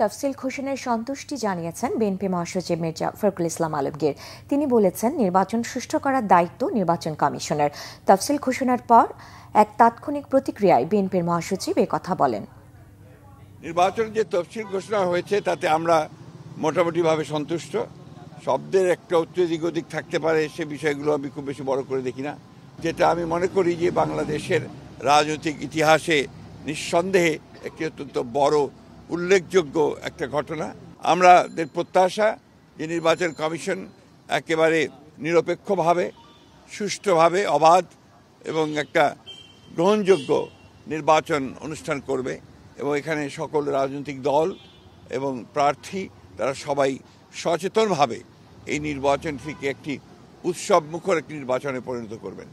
তফসিল ঘোষণায় সন্তুষ্টি জানিয়েছেন বিএনপি মহাসচিব মির্জা ফখরুল ইসলাম আলমগীর। তিনি বলেছেন, নির্বাচন সুষ্ঠু করার দায়িত্ব নির্বাচন কমিশনের। তফসিল ঘোষণার পর এক তাৎক্ষণিক প্রতিক্রিয়ায় বিএনপির মহাসচিব কথা বলেন। নির্বাচনের যে তফসিল ঘোষণা হয়েছে তাতে আমরা মোটামুটিভাবে সন্তুষ্ট। শব্দের একটা এদিক ওদিক থাকতে পারে, সে বিষয়গুলো আমি খুব বেশি বড় করে দেখি না। যেটা আমি মনে করি যে বাংলাদেশের রাজনৈতিক ইতিহাসে নিঃসন্দেহে একটি অত্যন্ত বড় উল্লেখযোগ্য একটা ঘটনা। আমাদের প্রত্যাশা যে নির্বাচন কমিশন একেবারে নিরপেক্ষভাবে, সুষ্ঠুভাবে, অবাধ এবং একটা গ্রহণযোগ্য নির্বাচন অনুষ্ঠান করবে এবং এখানে সকল রাজনৈতিক দল এবং প্রার্থী তারা সবাই সচেতনভাবে এই নির্বাচনটিকে একটি উৎসবমুখর একটি নির্বাচনে পরিণত করবেন।